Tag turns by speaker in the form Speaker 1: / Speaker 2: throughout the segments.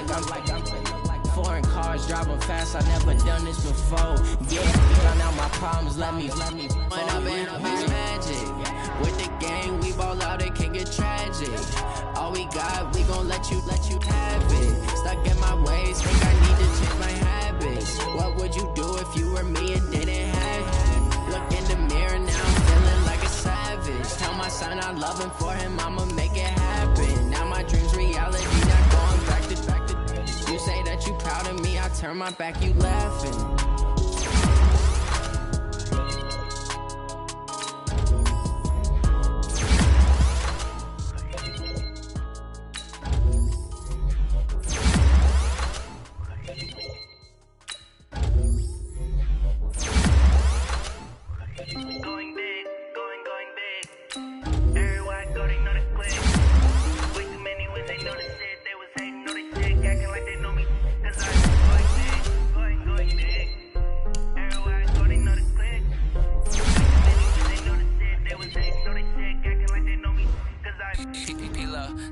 Speaker 1: like I'm foreign cars driving fast. I never done this before. Yeah, drown out my problems. Let me. When I've been magic with the gang, we ball out. It can get tragic. All we got, we gon' let you have it. Stuck in my ways, think I need to change my habits. What would you do if you were me and didn't have it? Look in the mirror now, I'm feeling like a savage. Tell my son I love him, for him I'ma make it happen. Now my dreams reality, not going back to. You say that you proud of me, I turn my back, you laughing.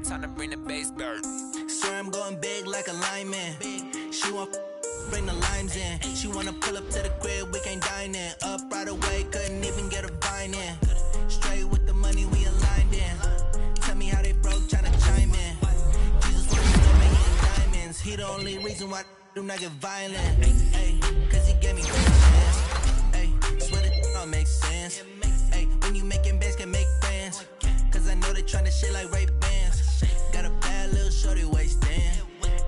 Speaker 2: Time to bring the bass back.
Speaker 3: Swear I'm going big like a lineman. She want bring the limes in. She wanna pull up to the crib, we can't dine in. Up right away, couldn't even get a vine in. Straight with the money we aligned in. Tell me how they broke, tryna chime in. Jesus wants to know me in diamonds. He the only reason why do not get violent. Ay, cause he gave me patience. Ay, swear that all makes sense. Ay, when you making bands, can make friends. Cause I know they tryna shit like Ray Bans. Got a bad little shorty wasting.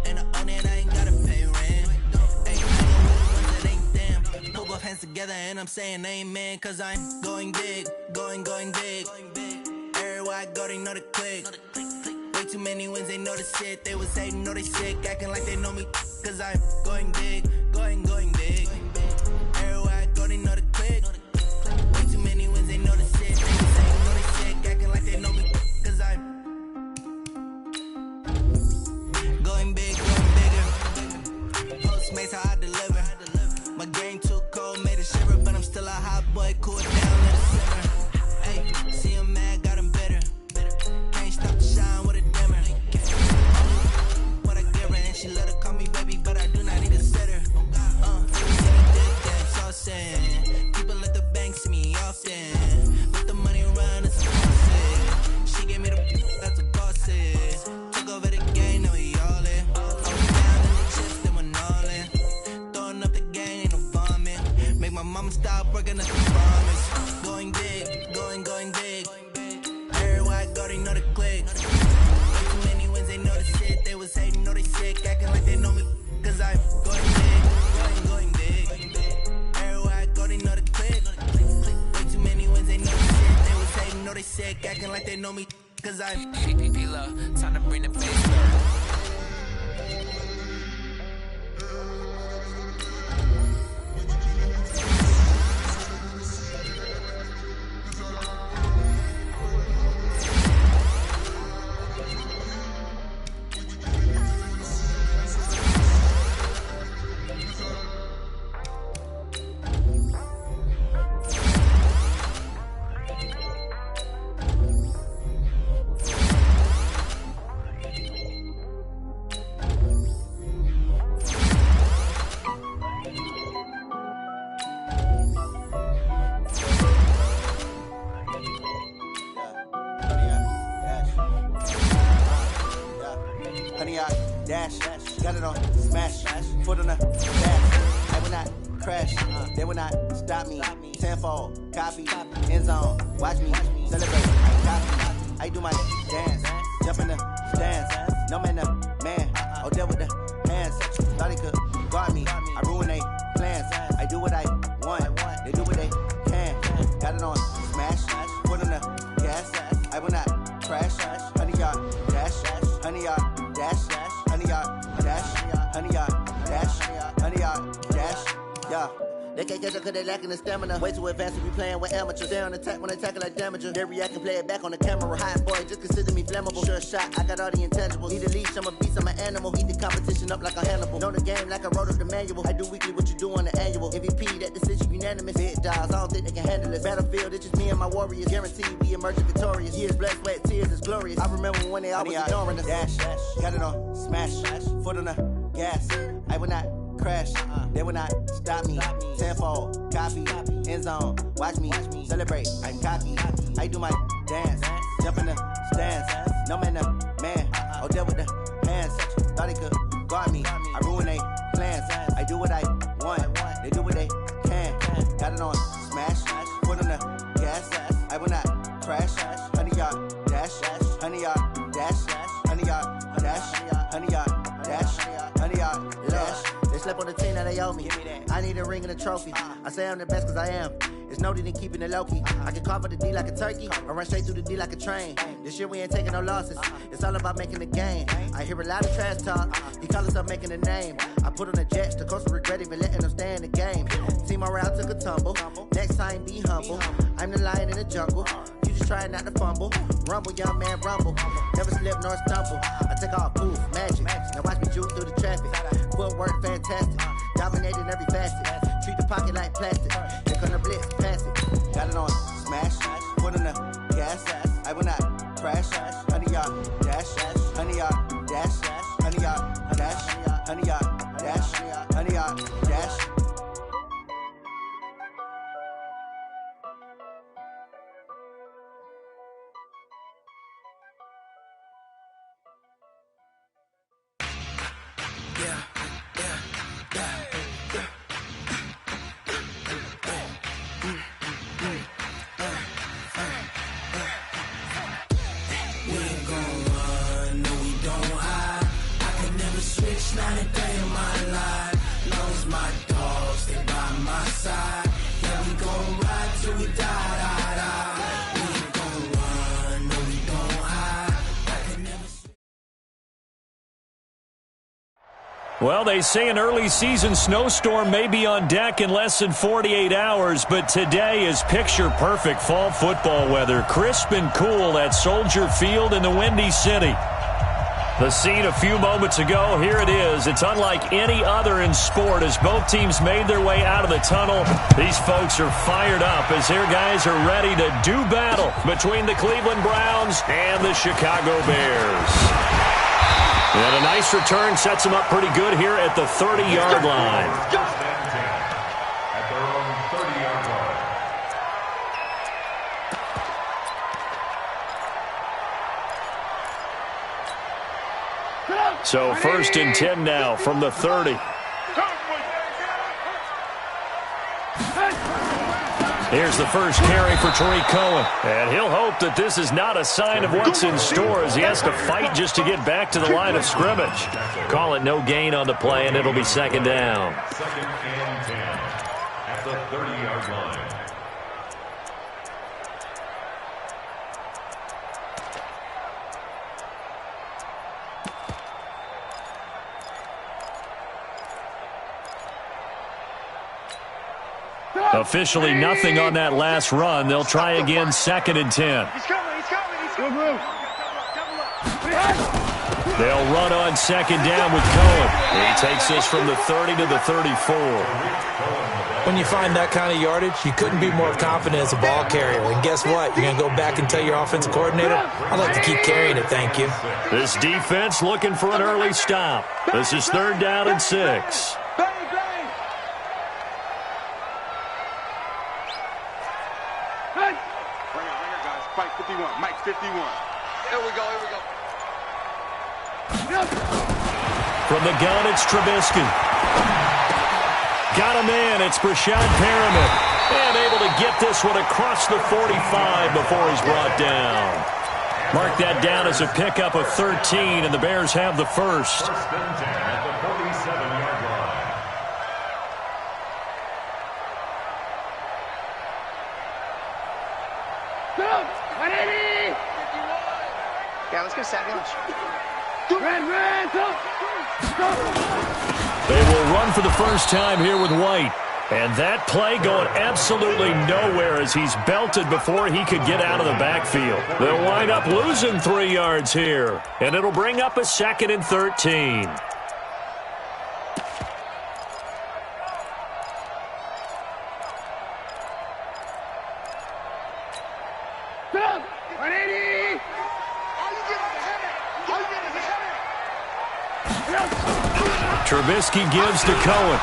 Speaker 3: And I own it, I ain't gotta pay rent. Ay, I know with the ones that ain't them. Put both hands together and I'm saying amen. Cause I'm going big, going big. Everywhere I go, they know the click. Way too many wins, they know the shit. They was hating, know they sick, acting like they know me. Cause I'm going big, going big. Everywhere I go, they know the click. Way too many wins, they know the shit. They was hating, know they sick, acting like they know me. Cause I'm going big, going bigger. Postmates how I deliver. My game too cold, made a shiver, but I'm still a hot boy, cool it down, let it simmer. Hey, see him mad, got him bitter. Can't stop to shine with a dimmer. What I give her, and she let her call me baby, but I do not need a sitter. Saucing. People at the bank see me often. Let the money run, it's a boss. She gave me the that's a boss. Took over the game, now we all in. I was down in the chips, then went all in. Throwing up the game, ain't no vomit. Make my mama stop working, that's a promise. Going big, going big. Everywhere I go, they know the click. Way too many wins, they know the shit. They was hating, know they sick, acting like they know me. Cause I'm going big, going big. Everywhere I go, they know the click. Way too many wins, they know the shit. They was hating, know they sick, acting like they know me. Cause I'm
Speaker 2: PPP time to bring the bass back.
Speaker 4: Dash, got it on smash, foot on the dash. I will not crash, they will not stop me. Tenfold, copy, end zone, watch me celebrate. I copy, I do my dance, jump in the stands. No man, the man, oh there with the hands. Thought he could guard me, I ruin they plans. I do what I want, they do what they can. Got it on smash, foot on the gas. I will not crash, 100-yard dash, 100-yard dash. 100-yard dash, 100-yard dash, 100-yard dash, yeah. They can't catch up cause they lacking the stamina. Way too advanced to be playing with amateurs. Stay on attack when they tackle like damager. They react and play it back on the camera. Hot boy, just consider me flammable. Sure shot, I got all the intangibles. Need a leash, I'm a beast, I'm an animal. Eat the competition up like a Hannibal. Know the game like I wrote up the manual. I do weekly what you do on the annual. MVP, that decision unanimous. Big dogs, I don't think they can handle it. Battlefield, it's just me and my warriors. Guaranteed we emerging victorious. Years, blood, sweat, tears, it's glorious. I remember when they always ignoring us. Dash, got it on, smash, foot on the gas. I will not crash, they will not stop me. Tenfold, copy, end zone, watch me celebrate. I'm cocky, I do my dance, jump in the stands. No man, the man, oh deal with the hands. Thought he could guard me, I ruin they plans. I do what I want, they do what they can. Got it on smash, foot on the gas. I will not crash, 100-yard dash, 100-yard dash, 100-yard dash, 100-yard dash, 100-yard dash. They slept on the team that they owe me. I need a ring and a trophy. I say I'm the best cause I am. It's noted in keeping it low-key. I can carve up the D like a turkey or run straight through the D like a train. This year we ain't taking no losses. It's all about making the game. I hear a lot of trash talk. He call himself making a name. I put on the Jets. The coach will regret even letting them stay in the game. Team morale took a tumble. Next time be humble. I'm the lion in the jungle. You just try not to fumble. Rumble, young man, rumble. Never slip nor stumble. I take off, poof, magic. Now watch me juke through the traffic. Footwork fantastic. Dominating every facet. Treat the pocket like plastic. Here come the blitz, pass it. Got it on smash. Foot on the gas. I will not crash. 100-yard dash. 100-yard dash. 100-yard dash. 100-yard dash. 100-yard dash.
Speaker 1: Not a day in my life. Lost my dogs, they by my side. Yeah, we gon' ride till we die. We ain't gon' run, no, we don't hide. I can never.
Speaker 5: Well, they say an early season snowstorm may be on deck in less than 48 hours, but today is picture-perfect fall football weather. Crisp and cool at Soldier Field in the Windy City. The scene a few moments ago, here it is. It's unlike any other in sport as both teams made their way out of the tunnel. These folks are fired up as their guys are ready to do battle between the Cleveland Browns and the Chicago Bears. And a nice return sets them up pretty good here at the 30-yard line. So 1st and 10 now from the 30. Here's the first carry for Tariq Cohen. And he'll hope that this is not a sign of what's in store as he has to fight just to get back to the line of scrimmage. Call it no gain on the play, and it'll be 2nd down.
Speaker 6: 2nd and 10 at the 30-yard line.
Speaker 5: Officially nothing on that last run. They'll try again 2nd and 10. They'll run on 2nd down with Cohen. He takes this from the 30 to the 34.
Speaker 7: When you find that kind of yardage, you couldn't be more confident as a ball carrier. And guess what? You're going to go back and tell your offensive coordinator, I'd like to keep carrying it, thank you.
Speaker 5: This defense looking for an early stop. This is 3rd down and 6.
Speaker 8: Mike 51, Mike 51. Here we go.
Speaker 5: From the gun, it's Trubisky. Got a man, it's Brashad Perriman. And able to get this one across the 45 before he's brought down. Mark that down as a pickup of 13, and the Bears have the first.
Speaker 6: 1st and 10 at the 47-yard line.
Speaker 8: Yeah, let's go second.
Speaker 5: They will run for the first time here with White. And that play going absolutely nowhere as he's belted before he could get out of the backfield. They'll wind up losing 3 yards here, and it'll bring up a 2nd and 13. Trubisky gives to Cohen.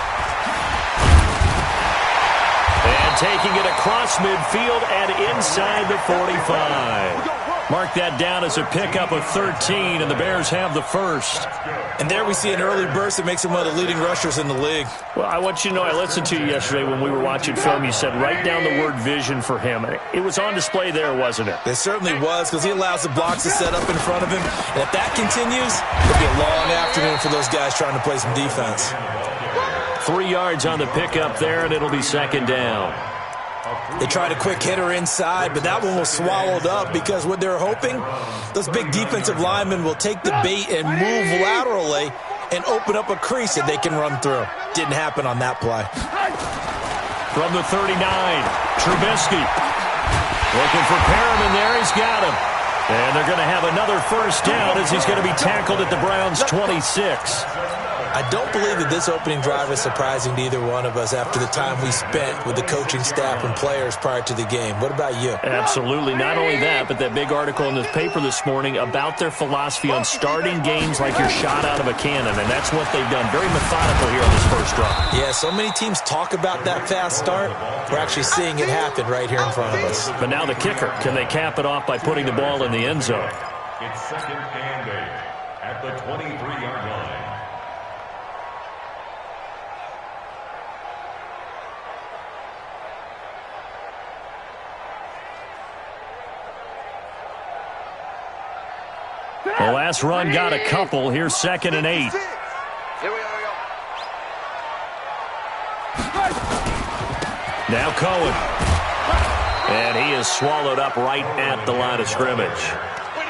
Speaker 5: And taking it across midfield and inside the 45. Mark that down as a pickup of 13, and the Bears have the first.
Speaker 7: And there we see an early burst that makes him one of the leading rushers in the league.
Speaker 5: Well, I want you to know, I listened to you yesterday when we were watching film. You said write down the word vision for him. It was on display there, wasn't it?
Speaker 7: It certainly was, because he allows the blocks to set up in front of him. And if that continues, it'll be a long afternoon for those guys trying to play some defense.
Speaker 5: 3 yards on the pickup there, and it'll be 2nd down.
Speaker 7: They tried a quick hitter inside, but that one was swallowed up because what they're hoping, those big defensive linemen will take the bait and move laterally and open up a crease that they can run through. Didn't happen on that play.
Speaker 5: From the 39, Trubisky. Looking for Perriman there. He's got him. And they're going to have another first down as he's going to be tackled at the Browns' 26.
Speaker 7: I don't believe that this opening drive is surprising to either one of us after the time we spent with the coaching staff and players prior to the game. What about you?
Speaker 5: Absolutely. Not only that, but that big article in the paper this morning about their philosophy on starting games like you're shot out of a cannon, and that's what they've done. Very methodical here on this first drive.
Speaker 7: Yeah, so many teams talk about that fast start. We're actually seeing it happen right here in front of us.
Speaker 5: But now the kicker. Can they cap it off by putting the ball in the end zone?
Speaker 6: It's 2nd and 8 at the 23-yard line.
Speaker 5: The last run got a couple. Here's 2nd and 8. Now Cohen. And he is swallowed up right at the line of scrimmage.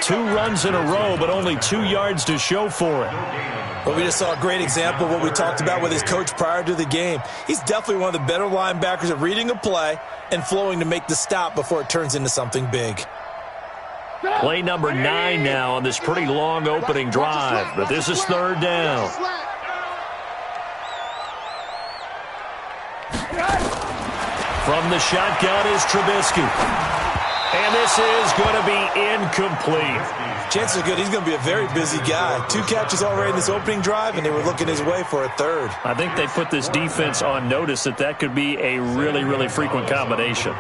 Speaker 5: 2 runs in a row, but only 2 yards to show for it.
Speaker 7: Well, we just saw a great example of what we talked about with his coach prior to the game. He's definitely one of the better linebackers at reading a play and flowing to make the stop before it turns into something big.
Speaker 5: Play number 9 now on this pretty long opening drive, but this is 3rd down. From the shotgun is Trubisky. And this is going to be incomplete.
Speaker 7: Chances are good he's going to be a very busy guy. 2 catches already in this opening drive, and they were looking his way for a 3rd.
Speaker 5: I think they put this defense on notice that that could be a really, really frequent combination.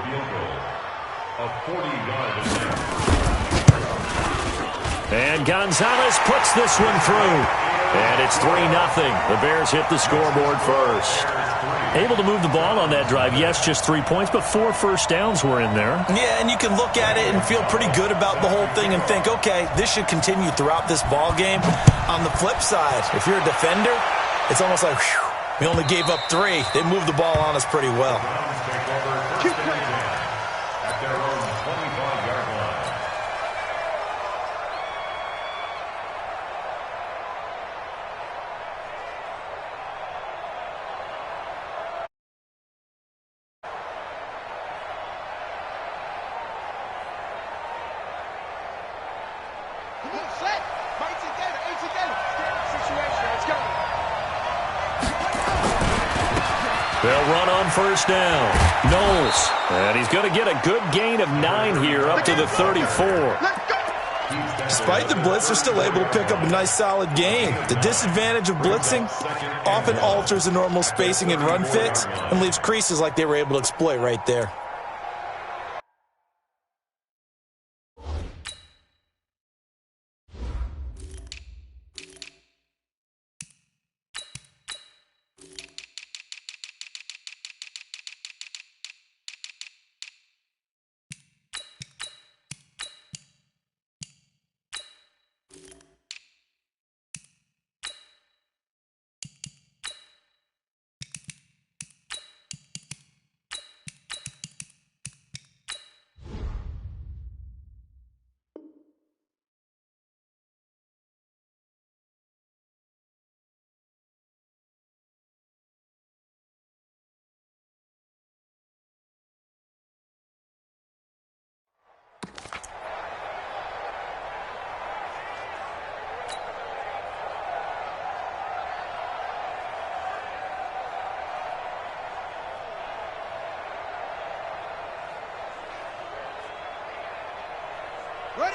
Speaker 5: And Gonzalez puts this one through. And it's 3-0. The Bears hit the scoreboard first. Able to move the ball on that drive. Yes, just 3 points, but 4 first downs were in there.
Speaker 7: Yeah, and you can look at it and feel pretty good about the whole thing and think, okay, this should continue throughout this ball game. On the flip side, if you're a defender, it's almost like, whew, we only gave up 3. They moved the ball on us pretty well.
Speaker 6: At their own 25-yard line.
Speaker 5: They'll run on first down. Knowles. And he's going to get a good gain of 9 here up to the 34.
Speaker 7: Despite the blitz, they're still able to pick up a nice solid gain. The disadvantage of blitzing often alters the normal spacing and run fits and leaves creases like they were able to exploit right there.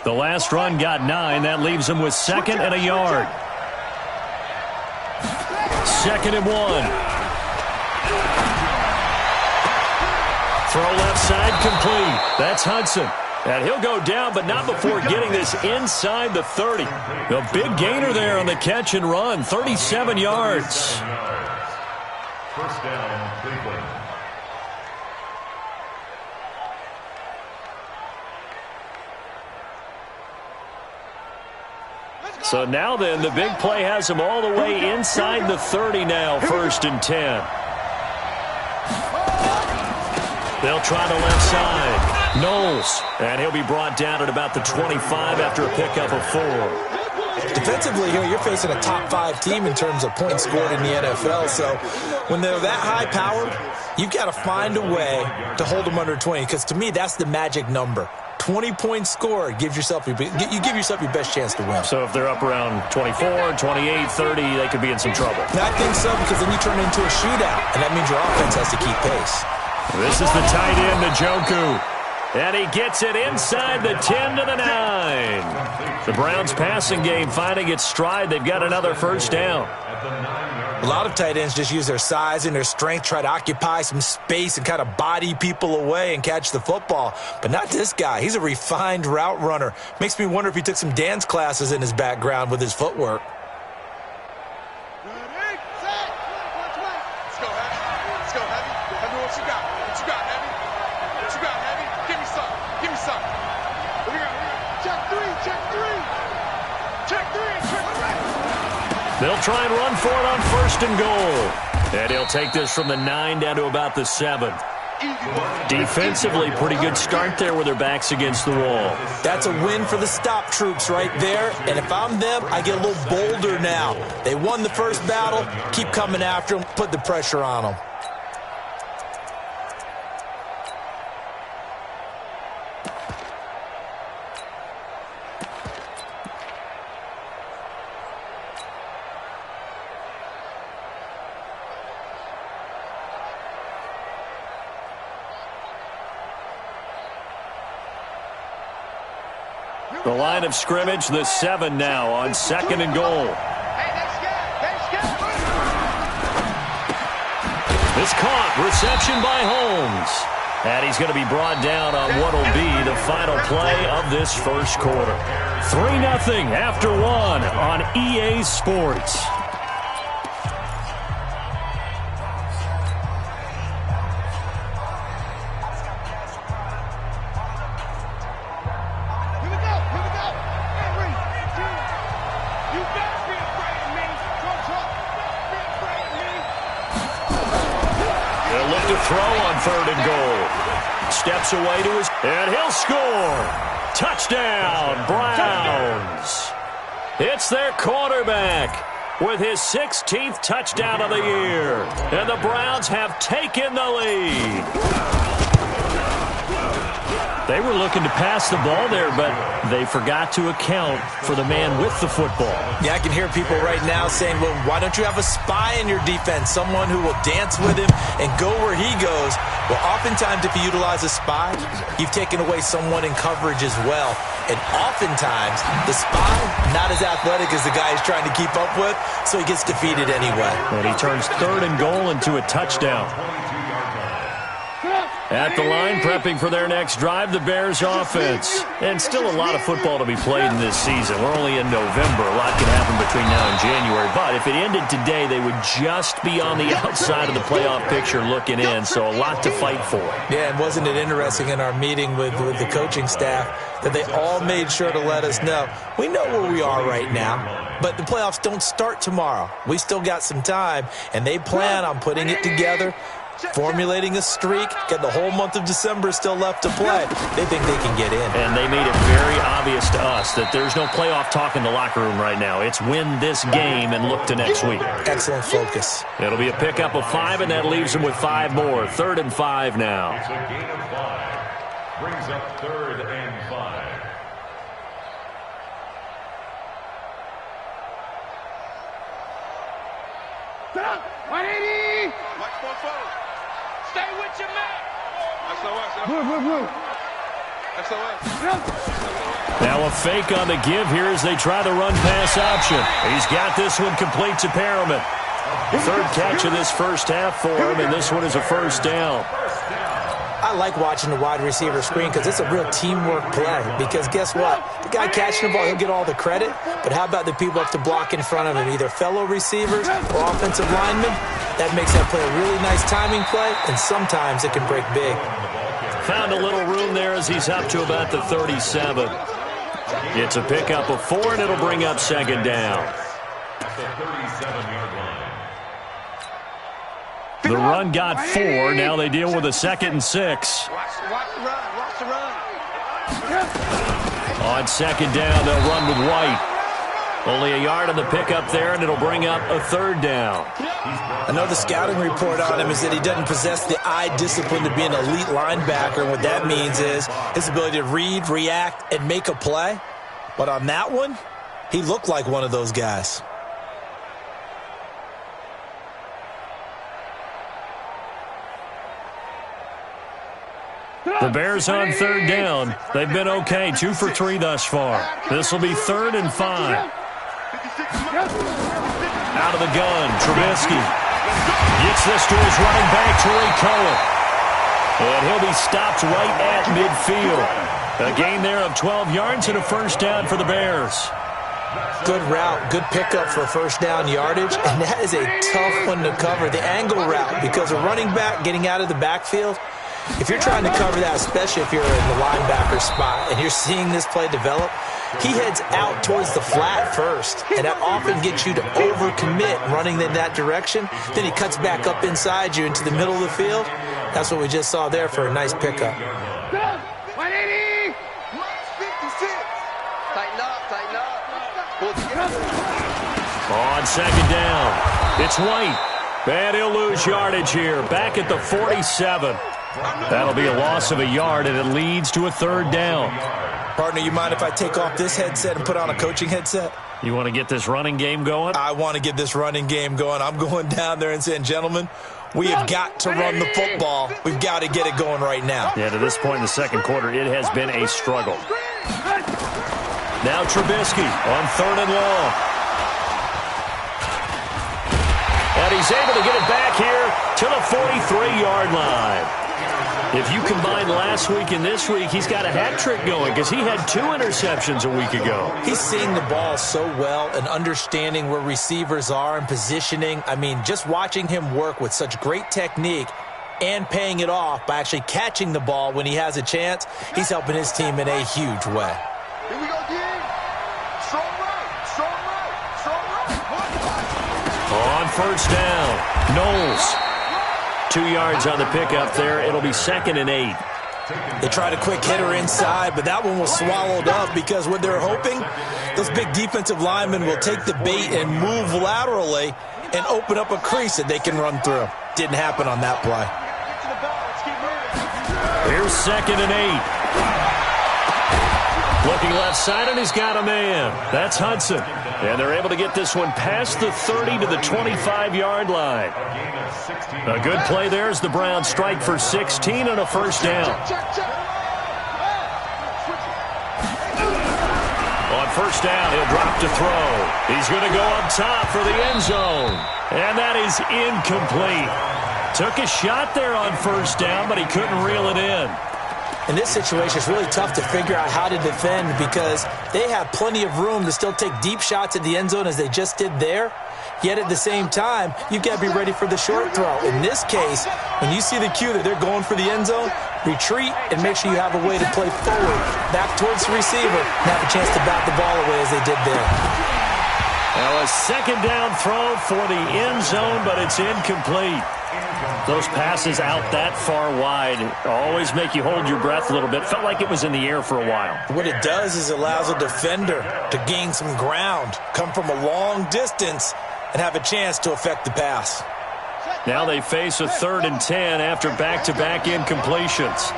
Speaker 5: The last run got 9. That leaves him with 2nd and a yard. 2nd and 1. Throw left side complete. That's Hudson. And he'll go down, but not before getting this inside the 30. A big gainer there on the catch and run. 37 yards.
Speaker 6: First down, Cleveland.
Speaker 5: So now then, the big play has him all the way inside the 30 now, 1st and 10. They'll try the left side. Knowles, and he'll be brought down at about the 25 after a pickup of 4.
Speaker 7: Defensively here, you're facing a top 5 team in terms of points scored in the NFL. So when they're that high powered, you've got to find a way to hold them under 20. Because to me, that's the magic number. 20 points scored gives yourself you give yourself your best chance to win.
Speaker 5: So if they're up around 24, 28, 30, they could be in some trouble.
Speaker 7: And I think so, because then you turn it into a shootout, and that means your offense has to keep pace.
Speaker 5: This is the tight end, Njoku. And he gets it inside the 10 to the 9. The Browns passing game finding its stride. They've got another first down.
Speaker 7: A lot of tight ends just use their size and their strength, try to occupy some space and kind of body people away and catch the football. But not this guy. He's a refined route runner. Makes me wonder if he took some dance classes in his background with his footwork.
Speaker 5: They'll try and run for it on 1st and goal. And he'll take this from the 9 down to about the 7. Defensively, pretty good start there with their backs against the wall.
Speaker 7: That's a win for the stop troops right there. And if I'm them, I get a little bolder now. They won the first battle. Keep coming after them. Put the pressure on them.
Speaker 5: The line of scrimmage, the 7 now on 2nd and goal. This caught, reception by Holmes. And he's going to be brought down on what will be the final play of this first quarter. 3-0 after 1 on EA Sports. Throw on 3rd and goal. Steps away to his, and he'll score. Touchdown, Browns. It's their quarterback with his 16th touchdown of the year. And the Browns have taken the lead. They were looking to pass the ball there, but they forgot to account for the man with the football.
Speaker 7: Yeah, I can hear people right now saying, well, why don't you have a spy in your defense, someone who will dance with him and go where he goes? Well, oftentimes if you utilize a spy, you've taken away someone in coverage as well. And oftentimes, the spy, not as athletic as the guy he's trying to keep up with, so he gets defeated anyway.
Speaker 5: And he turns 3rd and goal into a touchdown. At the line, prepping for their next drive, the Bears offense. And still a lot of football to be played in this season. We're only in November. A lot can happen between now and January. But if it ended today, they would just be on the outside of the playoff picture looking in. So a lot to fight for.
Speaker 7: Yeah, and wasn't it interesting in our meeting with the coaching staff that they all made sure to let us know, we know where we are right now, but the playoffs don't start tomorrow. We still got some time, and they plan on putting it together, formulating a streak, got the whole month of December still left to play. They think they can get in.
Speaker 5: And they made it very obvious to us that there's no playoff talk in the locker room right now. It's win this game and look to next week.
Speaker 7: Excellent focus.
Speaker 5: It'll be a pickup of 5, and that leaves them with 5 more. 3rd and 5 now.
Speaker 6: It's a gain of 5. Brings up 3rd and 5.
Speaker 8: Set up! 180! Watch for forward. Stay with your man. SOS. Blue. SOS.
Speaker 5: Now a fake on the give here as they try the run-pass option. He's got this one complete to Perriman. Third catch of this first half for him, and this one is a first down.
Speaker 7: I like watching the wide receiver screen because it's a real teamwork play. Because guess what? The guy catching the ball, he'll get all the credit. But how about the people up to block in front of him, either fellow receivers or offensive linemen? That makes that play a really nice timing play, and sometimes it can break big.
Speaker 5: Found a little room there as he's up to about the 37. It's a pickup of 4, and it'll bring up second down. The run got 4. Now they deal with a 2nd and 6.
Speaker 8: Watch the run. Watch the run.
Speaker 5: On second down, they'll run with White. Only a yard on the pickup there, and it'll bring up a 3rd down.
Speaker 7: I know the scouting report on him is that he doesn't possess the eye discipline to be an elite linebacker. And what that means is his ability to read, react, and make a play. But on that one, he looked like one of those guys.
Speaker 5: The Bears on 3rd down. They've been okay, 2 for 3 thus far. This will be 3rd and 5. Out of the gun, Trubisky gets this to his running back, Tariq Cohen. And he'll be stopped right at midfield. A gain there of 12 yards and a first down for the Bears.
Speaker 7: Good route, good pickup for first down yardage, and that is a tough one to cover, the angle route, because a running back getting out of the backfield, if you're trying to cover that, especially if you're in the linebacker spot and you're seeing this play develop, he heads out towards the flat first, and that often gets you to overcommit running in that direction. Then he cuts back up inside you into the middle of the field. That's what we just saw there for a nice pickup.
Speaker 8: 180! 56! Tighten up.
Speaker 5: On second down, it's White. And he'll lose yardage here, back at the 47. That'll be a loss of a yard, and it leads to a 3rd down.
Speaker 7: Partner, you mind if I take off this headset and put on a coaching headset?
Speaker 5: You want to get this running game going?
Speaker 7: I want to get this running game going. I'm going down there and saying, gentlemen, we have got to run the football. We've got to get it going right now.
Speaker 5: Yeah, to this point in the second quarter, it has been a struggle. Now Trubisky on 3rd and long. And he's able to get it back here to the 43-yard line. If you combine last week and this week, he's got a hat trick going because he had 2 interceptions a week ago.
Speaker 7: He's seeing the ball so well and understanding where receivers are and positioning. I mean, just watching him work with such great technique and paying it off by actually catching the ball when he has a chance, he's helping his team in a huge way.
Speaker 8: Here we go, again. Strong right.
Speaker 5: On first down, Knowles. 2 yards on the pickup there. It'll be 2nd and 8.
Speaker 7: They tried a quick hitter inside, but that one was swallowed up because what they're hoping, those big defensive linemen will take the bait and move laterally and open up a crease that they can run through. Didn't happen on that play.
Speaker 5: Here's 2nd and 8. Looking left side, and he's got a man. That's Hudson. And they're able to get this one past the 30 to the 25-yard line. A good play there as the Browns strike for 16 and a first down. On first down, he'll drop to throw. He's going to go up top for the end zone. And that is incomplete. Took a shot there on first down, but he couldn't reel it in.
Speaker 7: In this situation, it's really tough to figure out how to defend because they have plenty of room to still take deep shots at the end zone as they just did there. Yet at the same time, you've got to be ready for the short throw. In this case, when you see the cue that they're going for the end zone, retreat and make sure you have a way to play forward, back towards the receiver, and have a chance to bat the ball away as they did there.
Speaker 5: Now a second down throw for the end zone, but it's incomplete. Those passes out that far wide always make you hold your breath a little bit. Felt like it was in the air for a while.
Speaker 7: What it does is it allows a defender to gain some ground, come from a long distance, and have a chance to affect the pass.
Speaker 5: Now they face a 3rd and 10 after back-to-back incompletions.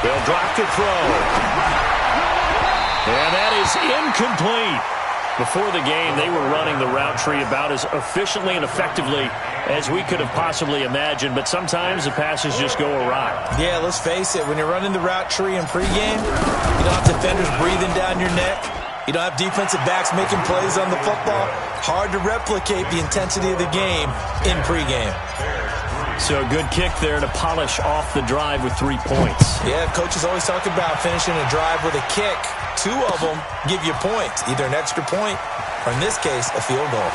Speaker 5: They'll drop to throw. And that is incomplete. Before the game, they were running the route tree about as efficiently and effectively as we could have possibly imagined, but sometimes the passes just go awry.
Speaker 7: Yeah, let's face it. When you're running the route tree in pregame, you don't have defenders breathing down your neck. You don't have defensive backs making plays on the football. Hard to replicate the intensity of the game in pregame.
Speaker 5: So a good kick there to polish off the drive with 3 points.
Speaker 7: Yeah, coaches always talk about finishing a drive with a kick. 2 of them give you points, either an extra point or, in this case, a field goal.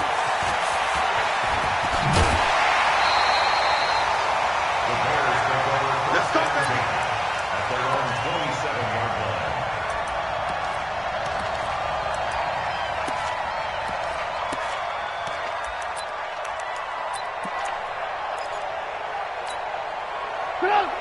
Speaker 6: Let's go, baby. At their own 27-yard line.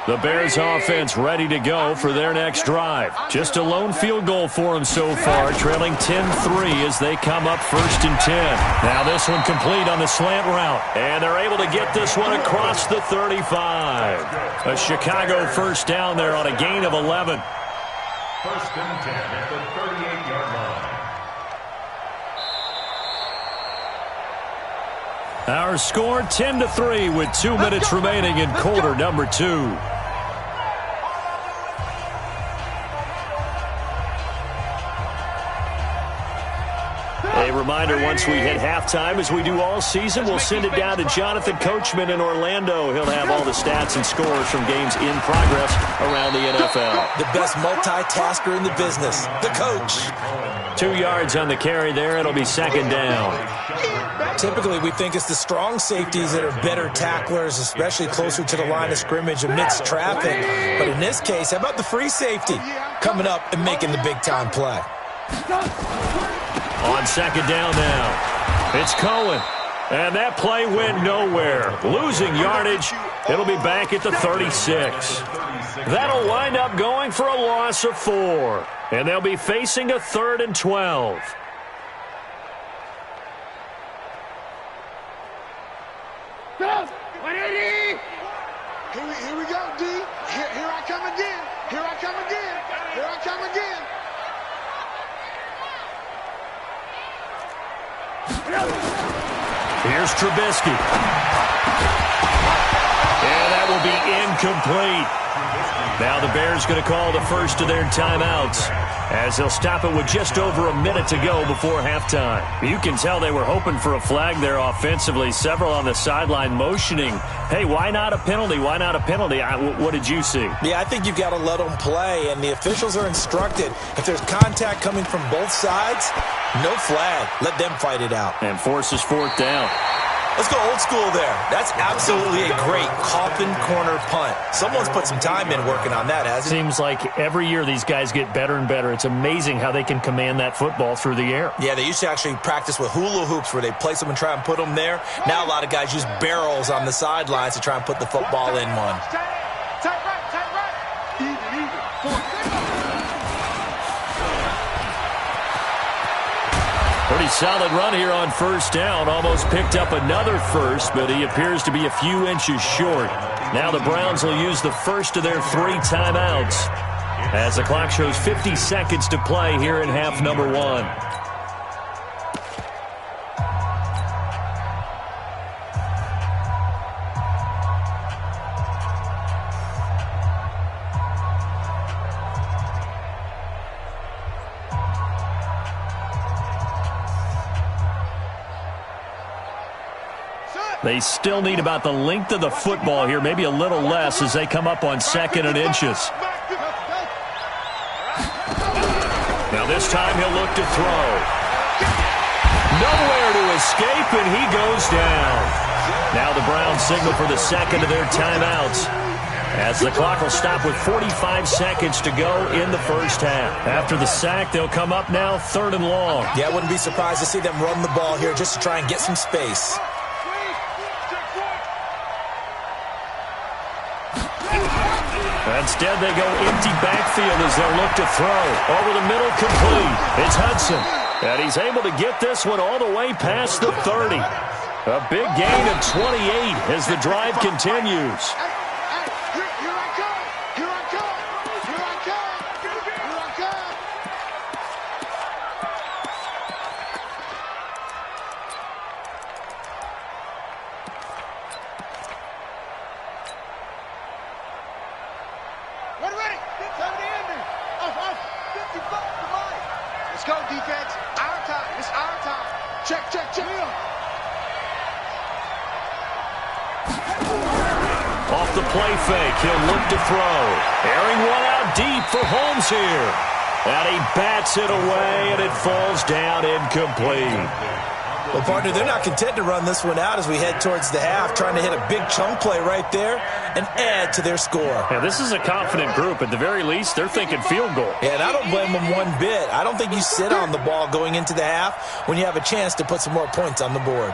Speaker 5: The Bears offense ready to go for their next drive. Just a lone field goal for them so far, trailing 10-3 as they come up 1st and 10. Now this one complete on the slant route, and they're able to get this one across the 35. A Chicago first down there on a gain of 11.
Speaker 6: 1st and 10 at the 38-yard line.
Speaker 5: Our score 10-3 with 2 minutes remaining in quarter number 2. A reminder, once we hit halftime, as we do all season, we'll send it down to Jonathan Coachman in Orlando. He'll have all the stats and scores from games in progress around the NFL.
Speaker 7: The best multitasker in the business, the coach.
Speaker 5: 2 yards on the carry there. It'll be 2nd down.
Speaker 7: Typically, we think it's the strong safeties that are better tacklers, especially closer to the line of scrimmage amidst traffic. But in this case, how about the free safety coming up and making the big-time play?
Speaker 5: On 2nd down now, it's Cohen. And that play went nowhere. Losing yardage. It'll be back at the 36. That'll wind up going for a loss of 4. And they'll be facing a 3rd and 12.
Speaker 8: Here we go, D. Here I come again. Here I come again. Here I come again.
Speaker 5: Here's Trubisky. And that will be incomplete. Now the Bears going to call the first of their timeouts as they'll stop it with just over a minute to go before halftime. You can tell they were hoping for a flag there offensively. Several on the sideline motioning, hey, why not a penalty? Why not a penalty? What did you see?
Speaker 7: Yeah, I think you've got to let them play, and the officials are instructed. If there's contact coming from both sides, no flag. Let them fight it out.
Speaker 5: And forces 4th down.
Speaker 7: Let's go old school there. That's absolutely a great coffin corner punt. Someone's put some time in working on that, hasn't it?
Speaker 5: Seems like every year these guys get better and better. It's amazing how they can command that football through the air.
Speaker 7: Yeah, they used to actually practice with hula hoops where they place them and try and put them there. Now a lot of guys use barrels on the sidelines to try and put the football in one.
Speaker 8: Tight right. Even.
Speaker 5: Pretty solid run here on 1st down. Almost picked up another first, but he appears to be a few inches short. Now the Browns will use the first of their 3 timeouts as the clock shows 50 seconds to play here in half number 1. They still need about the length of the football here, maybe a little less as they come up on 2nd and inches. Now this time he'll look to throw. Nowhere to escape, and he goes down. Now the Browns signal for the 2nd of their timeouts as the clock will stop with 45 seconds to go in the first half. After the sack, they'll come up now 3rd and long.
Speaker 7: Yeah, I wouldn't be surprised to see them run the ball here just to try and get some space.
Speaker 5: Instead, they go empty backfield as they'll look to throw. Over the middle, complete. It's Hudson. And he's able to get this one all the way past the 30. A big gain of 28 as the drive continues.
Speaker 8: Here I come. Here I come. Here I come. Here I come. Check.
Speaker 5: Off the play fake, he'll look to throw. Airing one out deep for Holmes here. And he bats it away, and it falls down incomplete.
Speaker 7: Well, partner, they're not content to run this one out as we head towards the half, trying to hit a big chunk play right there and add to their score.
Speaker 5: Yeah, this is a confident group. At the very least, they're thinking field goal.
Speaker 7: Yeah, and I don't blame them one bit. I don't think you sit on the ball going into the half when you have a chance to put some more points on the board.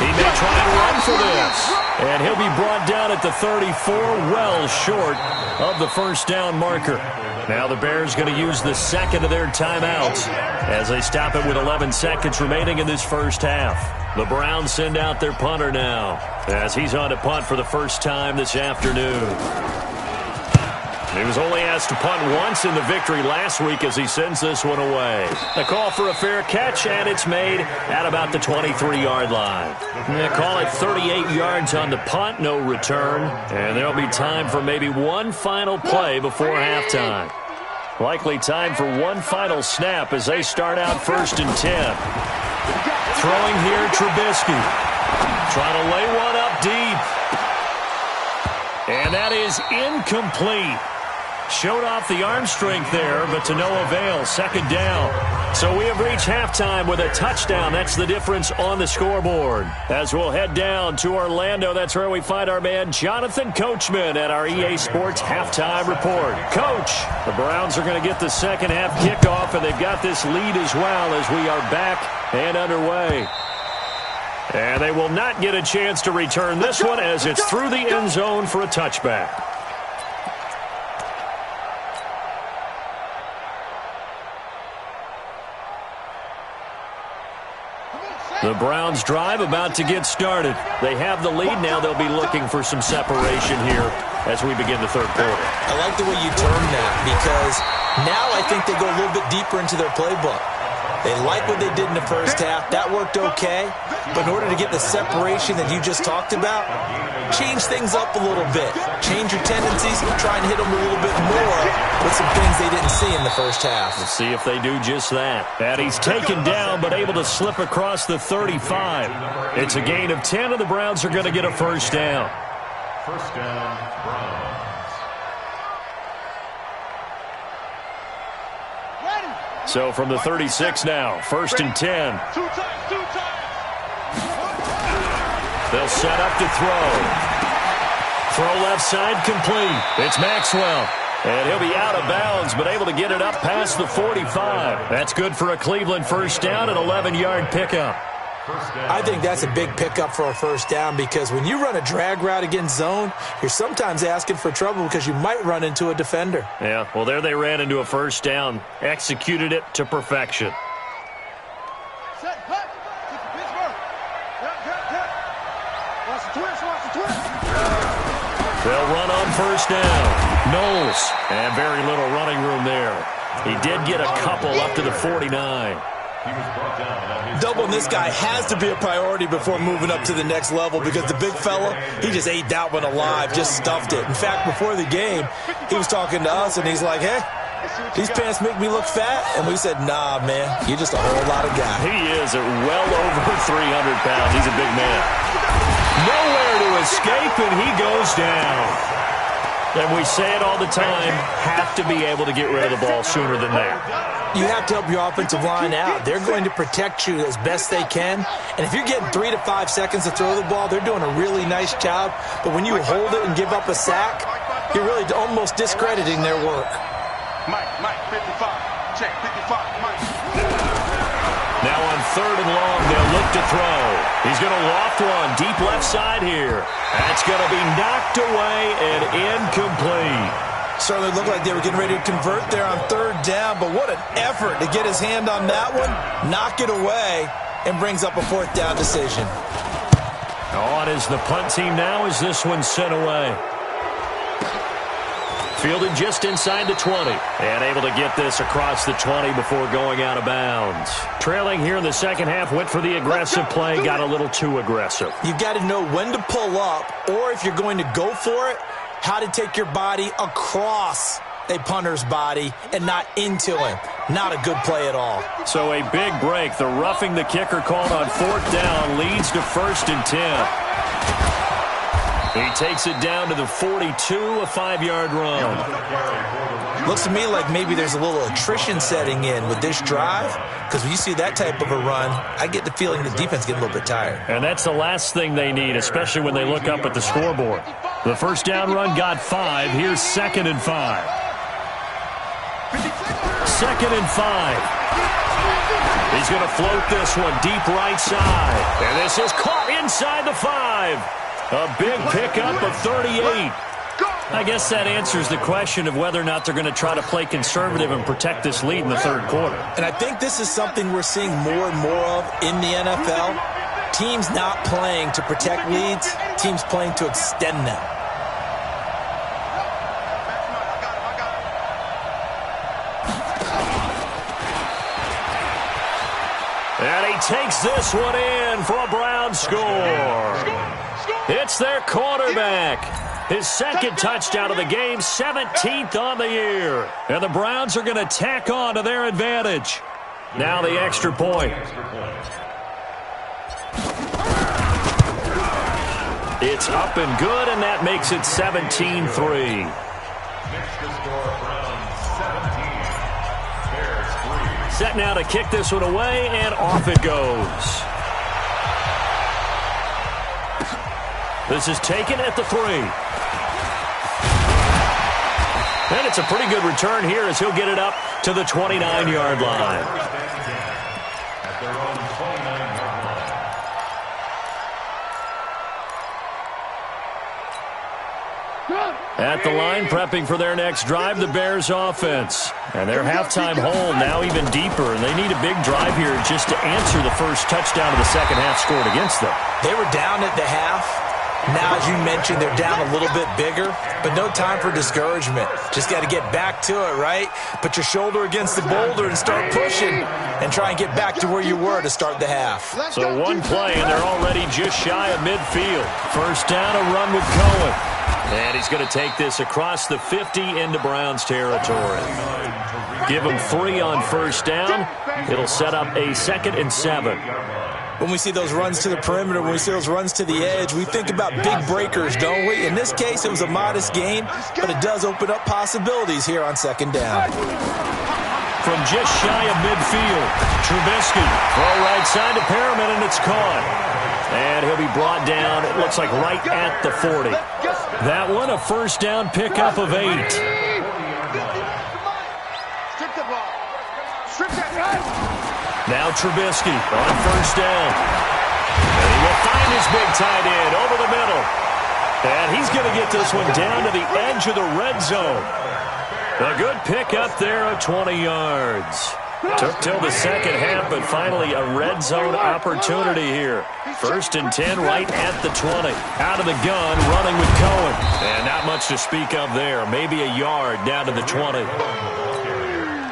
Speaker 5: He may try and run for this. And he'll be brought down at the 34, well short of the first down marker. Now the Bears going to use the second of their timeouts as they stop it with 11 seconds remaining in this first half. The Browns send out their punter now as he's on to punt for the first time this afternoon. He was only asked to punt once in the victory last week as he sends this one away. A call for a fair catch, and it's made at about the 23-yard line. They call it 38 yards on the punt, no return, and there'll be time for maybe one final play before halftime. Likely time for one final snap as they start out 1st and 10. Throwing here, Trubisky. Trying to lay one up deep. And that is incomplete. Showed off the arm strength there, but to no avail. Second down. So we have reached halftime with a touchdown. That's the difference on the scoreboard. As we'll head down to Orlando, that's where we find our man Jonathan Coachman at our EA Sports Halftime Report. Coach, the Browns are going to get the second half kickoff, and they've got this lead as well as we are back and underway. And they will not get a chance to return this one as it's through the end zone for a touchback. The Browns drive about to get started. They have the lead now. They'll be looking for some separation here as we begin the third quarter.
Speaker 7: I like the way you term that because now I think they go a little bit deeper into their playbook. They like what they did in the first half. That worked okay. But in order to get the separation that you just talked about, change things up a little bit. Change your tendencies and try and hit them a little bit more with some things they didn't see in the first half.
Speaker 5: We'll see if they do just that. And he's taken down but able to slip across the 35. It's a gain of 10, and the Browns are going to get a first down.
Speaker 6: First down, Browns.
Speaker 5: So from the 36 now, 1st and 10. They'll set up to throw. Throw left side complete. It's Maxwell. And he'll be out of bounds, but able to get it up past the 45. That's good for a Cleveland first down, an 11-yard pickup.
Speaker 7: I think that's a big pickup for a first down because when you run a drag route against zone, you're sometimes asking for trouble because you might run into a defender.
Speaker 5: Yeah, well, there they ran into a first down, executed it to perfection. They'll run on first down. Knowles, and very little running room there. He did get a couple up to the 49.
Speaker 7: Doubling this guy has to be a priority before moving up to the next level because the big fella, he just ate that one alive, just stuffed it. In fact, before the game, he was talking to us, and he's like, hey, these pants make me look fat. And we said, nah, man, you're just a whole lot of guy.
Speaker 5: He is at well over 300 pounds. He's a big man. Nowhere to escape, and he goes down. And we say it all the time, have to be able to get rid of the ball sooner than that.
Speaker 7: You have to help your offensive line out. They're going to protect you as best they can. And if you're getting 3 to 5 seconds to throw the ball, they're doing a really nice job. But when you hold it and give up a sack, you're really almost discrediting their work.
Speaker 8: Mike, 55. Check, 55, Mike.
Speaker 5: Now on 3rd and long, they'll look to throw. He's going to loft one deep left side here. That's going to be knocked away and incomplete.
Speaker 7: Certainly looked like they were getting ready to convert there on 3rd down, but what an effort to get his hand on that one, knock it away, and brings up a 4th down decision.
Speaker 5: On is the punt team now as this one's sent away. Fielded just inside the 20 and able to get this across the 20 before going out of bounds. Trailing here in the second half, went for the aggressive play, got a little too aggressive.
Speaker 7: You've got to know when to pull up, or if you're going to go for it, how to take your body across a punter's body and not into him. Not a good play at all.
Speaker 5: So a big break. The roughing the kicker called on 4th down leads to 1st and 10. He takes it down to the 42, a 5-yard run.
Speaker 7: Looks to me like maybe there's a little attrition setting in with this drive, because when you see that type of a run, I get the feeling the defense getting a little bit tired.
Speaker 5: And that's the last thing they need, especially when they look up at the scoreboard. The 1st down run got 5. Here's 2nd and 5. 2nd and 5. He's going to float this one deep right side. And this is caught inside the 5. A big pickup of 38. I guess that answers the question of whether or not they're going to try to play conservative and protect this lead in the 3rd quarter.
Speaker 7: And I think this is something we're seeing more and more of in the NFL. Teams not playing to protect leads, teams playing to extend them.
Speaker 5: And he takes this one in for a Brown score. It's their quarterback. His 2nd touchdown of the game, 17th on the year. And the Browns are going to tack on to their advantage. Now the extra point. It's up and good, and that makes it 17-3. Set now to kick this one away, and off it goes. This is taken at the 3. And it's a pretty good return here as he'll get it up to the 29-yard line. At the line, prepping for their next drive, the Bears offense. And their halftime hole now even deeper, and they need a big drive here just to answer the first touchdown of the second half scored against them.
Speaker 7: They were down at the half. Now, as you mentioned, they're down a little bit bigger, but no time for discouragement. Just got to get back to it, right? Put your shoulder against the boulder and start pushing and try and get back to where you were to start the half.
Speaker 5: So one play, and they're already just shy of midfield. 1st down, a run with Cohen. And he's going to take this across the 50 into Browns territory. Give him 3 on 1st down. It'll set up a 2nd and 7.
Speaker 7: When we see those runs to the perimeter, when we see those runs to the edge, we think about big breakers, don't we? In this case, it was a modest gain, but it does open up possibilities here on 2nd down.
Speaker 5: From just shy of midfield, Trubisky, throw right side to Perriman, and it's caught. And he'll be brought down, it looks like right at the 40. That one, a 1st down pickup of 8. Now Trubisky on 1st down. And he will find his big tight end over the middle. And he's going to get this one down to the edge of the red zone. A good pickup there of 20 yards. Took till the second half, but finally a red zone opportunity here. 1st and 10 right at the 20. Out of the gun, running with Cohen. And not much to speak of there. Maybe a yard down to the 20.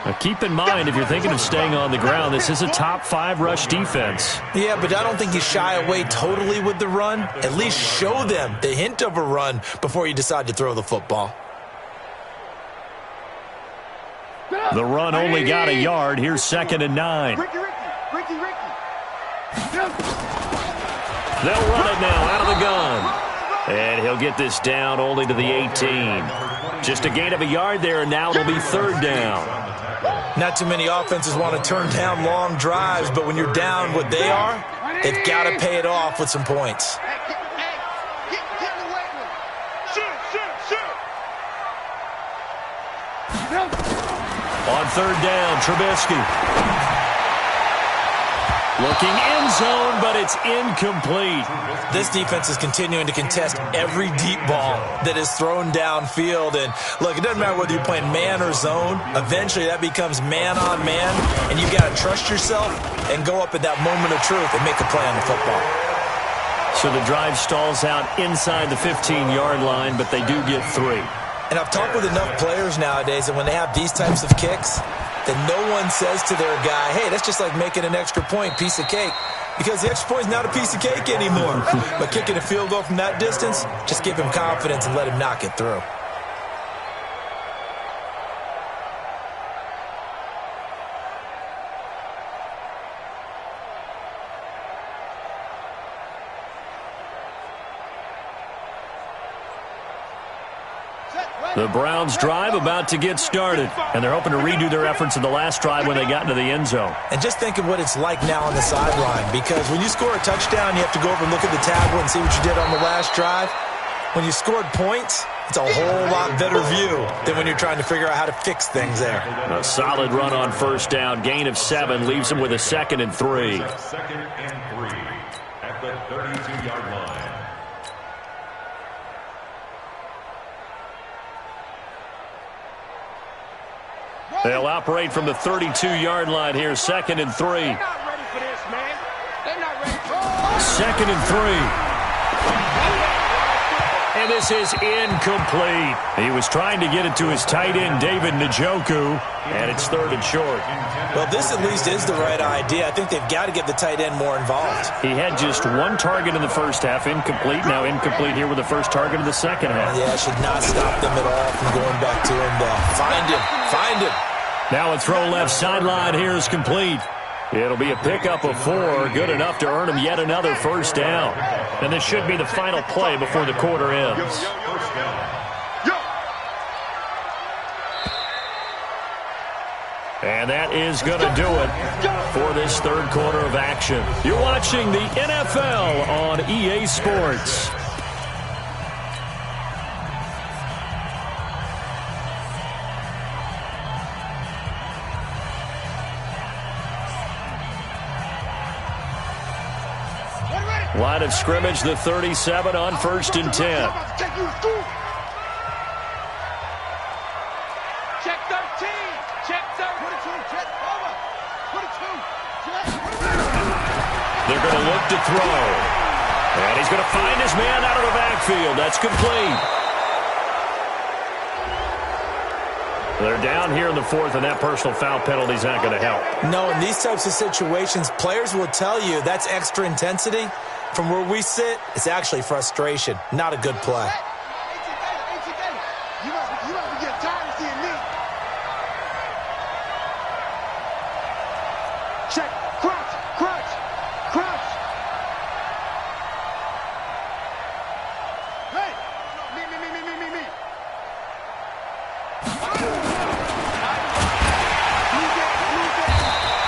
Speaker 5: Now keep in mind, if you're thinking of staying on the ground, this is a top 5 rush defense.
Speaker 7: Yeah, but I don't think you shy away totally with the run. At least show them the hint of a run before you decide to throw the football.
Speaker 5: The run only got a yard. Here's 2nd and 9.
Speaker 8: Ricky.
Speaker 5: They'll run it now out of the gun. And he'll get this down only to the 18. Just a gain of a yard there, and now it'll be 3rd down.
Speaker 7: Not too many offenses want to turn down long drives, but when you're down what they are, they've got to pay it off with some points.
Speaker 5: On 3rd down, Trubisky. Looking end zone, but it's incomplete.
Speaker 7: This defense is continuing to contest every deep ball that is thrown downfield. And look, it doesn't matter whether you're playing man or zone. Eventually that becomes man on man, and you've got to trust yourself and go up at that moment of truth and make a play on the football.
Speaker 5: So the drive stalls out inside the 15-yard line, but they do get 3.
Speaker 7: And I've talked with enough players nowadays, and when they have these types of kicks, that no one says to their guy, hey, that's just like making an extra point, piece of cake. Because the extra point is not a piece of cake anymore. But kicking a field goal from that distance, just give him confidence and let him knock it through.
Speaker 5: The Browns drive about to get started, and they're hoping to redo their efforts in the last drive when they got into the end zone.
Speaker 7: And just think of what it's like now on the sideline, because when you score a touchdown, you have to go over and look at the tablet and see what you did on the last drive. When you scored points, it's a whole lot better view than when you're trying to figure out how to fix things there.
Speaker 5: A solid run on first down, gain of 7, leaves them with a 2nd and 3.
Speaker 6: 2nd and 3 at the 32-yard line.
Speaker 5: They'll operate from the 32-yard line here, 2nd and 3.
Speaker 8: They're not ready for this, man. They're not ready.
Speaker 5: 2nd and 3. And this is incomplete. He was trying to get it to his tight end, David Njoku, and it's 3rd and short.
Speaker 7: Well, this at least is the right idea. I think they've got to get the tight end more involved.
Speaker 5: He had just 1 target in the first half, incomplete. Now incomplete here with the first target of the second half.
Speaker 7: Yeah, should not stop them at all from going back to him. Find him. Find him.
Speaker 5: Now a throw left sideline here is complete. It'll be a pickup of 4, good enough to earn him yet another first down. And this should be the final play before the quarter ends. And that is going to do it for this third quarter of action. You're watching the NFL on EA Sports. Line of scrimmage, the 37 on 1st and 10.
Speaker 8: Check 13. Check 13. Check over. 22.
Speaker 5: They're going to look to throw. And he's going to find his man out of the backfield. That's complete. They're down here in the 4th, and that personal foul penalty is not going to help.
Speaker 7: No, in these types of situations, players will tell you that's extra intensity. From where we sit, it's actually frustration. Not a good play.
Speaker 8: You must be getting tired of seeing me. Check. Crouch. Hey. Me.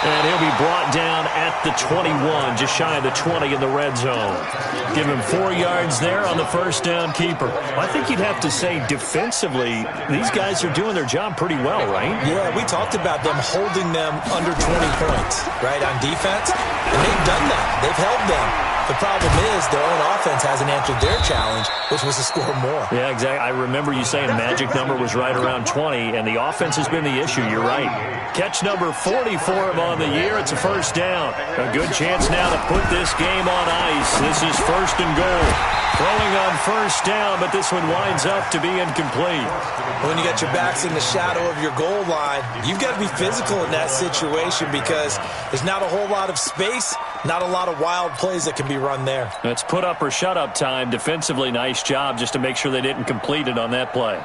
Speaker 5: And he'll be brought down at the 21, just shy of the 20 in the red zone. Give him 4 yards there on the first down keeper. I think you'd have to say defensively, these guys are doing their job pretty well, right?
Speaker 7: Yeah, we talked about them holding them under 20 points, right, on defense. And they've done that. They've held them. The problem is their own offense hasn't answered their challenge, which was to score more.
Speaker 5: Yeah, exactly. I remember you saying the magic number was right around 20, and the offense has been the issue. You're right. Catch number 40 for him on the year. It's a first down. A good chance now to put this game on ice. This is 1st and goal. Throwing on first down, but this one winds up to be incomplete.
Speaker 7: When you got your backs in the shadow of your goal line, you've got to be physical in that situation because there's not a whole lot of space, not a lot of wild plays that can be run there.
Speaker 5: That's put up or shut up time. Defensively, nice job just to make sure they didn't complete it on that play.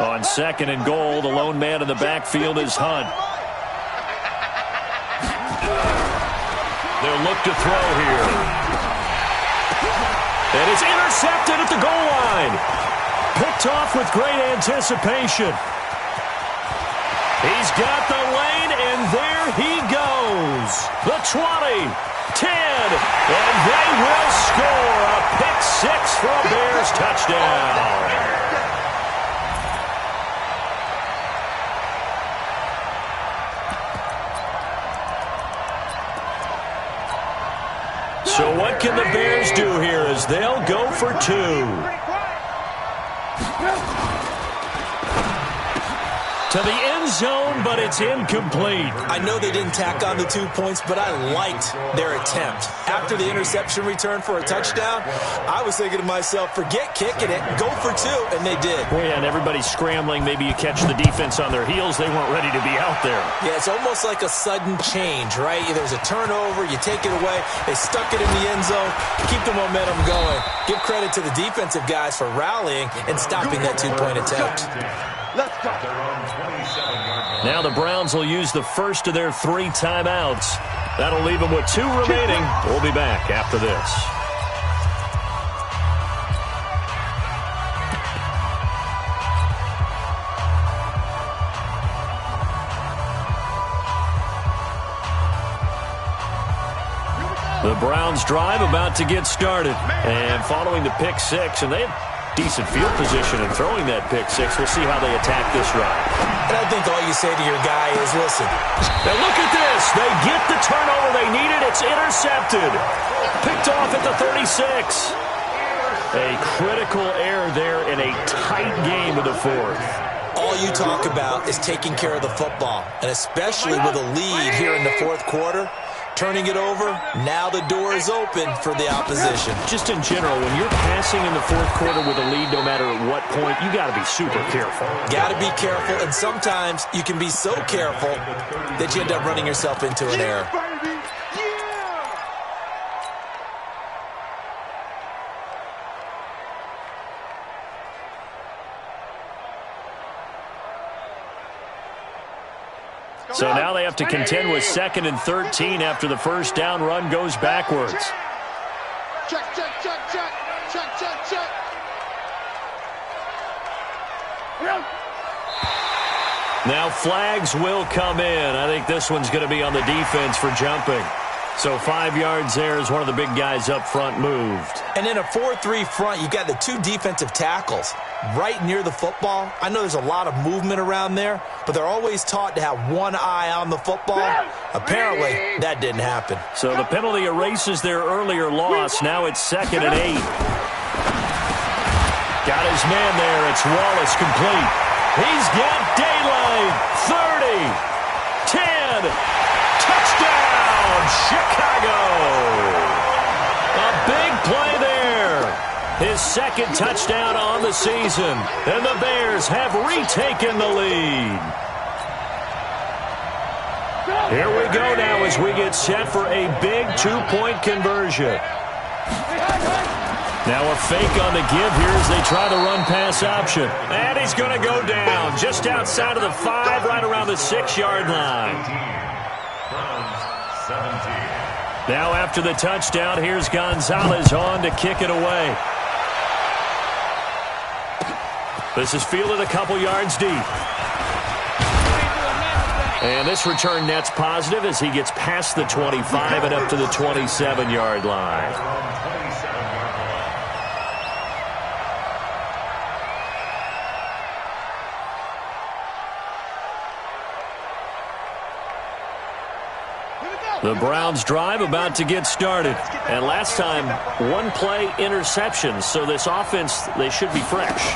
Speaker 5: On 2nd and goal, the lone man in the backfield is Hunt. They'll look to throw here. And it's intercepted at the goal line. Picked off with great anticipation. He's got the lane, and there he goes. The 20, 10, and they will score a pick 6 for a Bears touchdown. So what can the Bears do here as they'll go for 2? to the end zone, but it's incomplete.
Speaker 7: I know they didn't tack on the 2 points, but I liked their attempt. After the interception return for a touchdown, I was thinking to myself, forget kicking it, go for 2, and they did.
Speaker 5: Boy, and everybody's scrambling. Maybe you catch the defense on their heels. They weren't ready to be out there.
Speaker 7: Yeah, it's almost like a sudden change, right? There's a turnover, you take it away, they stuck it in the end zone, keep the momentum going. Give credit to the defensive guys for rallying and stopping that 2-point attempt.
Speaker 8: Let's go.
Speaker 5: Now the Browns will use the first of their 3 timeouts. That'll leave them with 2 remaining. We'll be back after this. The Browns drive about to get started. And following the pick 6, and they have decent field position in throwing that pick 6. We'll see how they attack this drive.
Speaker 7: And I think all you say to your guy is, listen.
Speaker 5: Now look at this. They get the turnover they needed. It's intercepted. Picked off at the 36. A critical error there in a tight game of the 4th.
Speaker 7: All you talk about is taking care of the football, and especially with a lead here in the 4th quarter. Turning it over, now the door is open for the opposition.
Speaker 5: Just in general, when you're passing in the 4th quarter with a lead, no matter at what point, you got to be super careful.
Speaker 7: Got to be careful, and sometimes you can be so careful that you end up running yourself into an error.
Speaker 5: So now they have to contend with 2nd and 13 after the first down run goes backwards.
Speaker 8: Check, check, check, check. Check, check, check.
Speaker 5: Now flags will come in. I think this one's going to be on the defense for jumping. So 5 yards there as one of the big guys up front moved.
Speaker 7: And in a 4-3 front, you got the 2 defensive tackles right near the football. I know there's a lot of movement around there, but they're always taught to have one eye on the football. Apparently, that didn't happen.
Speaker 5: So the penalty erases their earlier loss. Now it's 2nd and 8. Got his man there. It's Wallace complete. He's got daylight. 30. 10. Touchdown, Chicago. A big play there. His 2nd touchdown on the season. And the Bears have retaken the lead. Here we go now as we get set for a big 2-point conversion. Now a fake on the give here as they try the run-pass option. And he's going to go down just outside of the 5, right around the 6-yard line. Now after the touchdown, here's Gonzalez on to kick it away. This is fielded a couple yards deep. And this return net's positive as he gets past the 25 and up to the 27-yard line. The Browns drive about to get started. And last time, 1-play interceptions. So this offense, they should be fresh.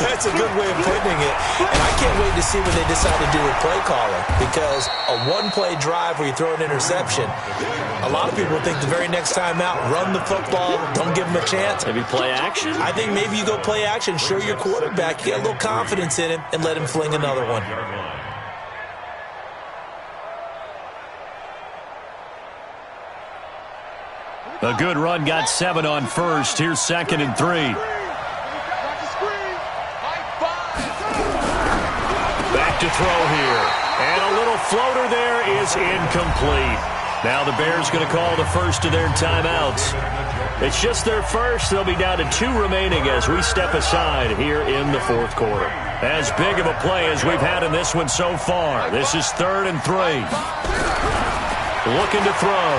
Speaker 7: That's a good way of putting it. And I can't wait to see what they decide to do with play calling. Because a 1-play drive where you throw an interception, a lot of people think the very next time out, run the football, don't give them a chance.
Speaker 5: Maybe play action?
Speaker 7: I think maybe you go play action, show your quarterback, get a little confidence in him, and let him fling another one.
Speaker 5: A good run got 7 on first. Here's 2nd and 3. Back to throw here. And a little floater there is incomplete. Now the Bears going to call the first of their timeouts. It's just their first. They'll be down to 2 remaining as we step aside here in the 4th quarter. As big of a play as we've had in this one so far. This is 3rd and 3. Looking to throw.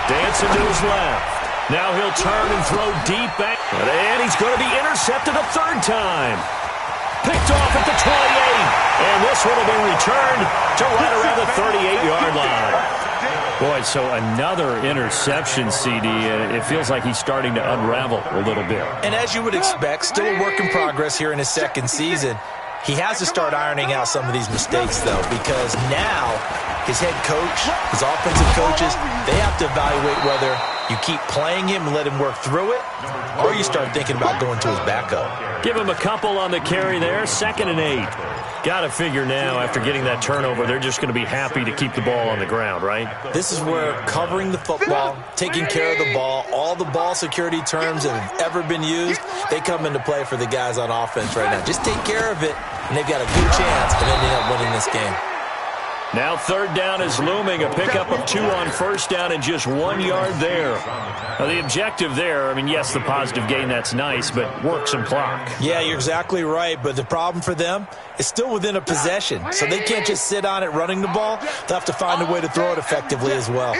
Speaker 5: Dancing to his left. Now he'll turn and throw deep back. And he's going to be intercepted a 3rd time. Picked off at the 28. And this one will be returned to right around the 38-yard line. Boy, so another interception, CD. It feels like he's starting to unravel a little bit.
Speaker 7: And as you would expect, still a work in progress here in his 2nd season. He has to start ironing out some of these mistakes, though, because now his head coach, his offensive coaches, they have to evaluate whether you keep playing him and let him work through it, or you start thinking about going to his backup.
Speaker 5: Give him a couple on the carry there, 2nd and 8. Got to figure now, after getting that turnover, they're just going to be happy to keep the ball on the ground, right?
Speaker 7: This is where covering the football, taking care of the ball, all the ball security terms that have ever been used, they come into play for the guys on offense right now. Just take care of it, and they've got a good chance of ending up winning this game.
Speaker 5: Now 3rd down is looming, a pickup of 2 on 1st down and just 1 yard there. Now the objective there, I mean, yes, the positive gain, that's nice, but work some clock.
Speaker 7: Yeah, you're exactly right, but the problem for them is still within a possession, so they can't just sit on it running the ball. They'll have to find a way to throw it effectively as well.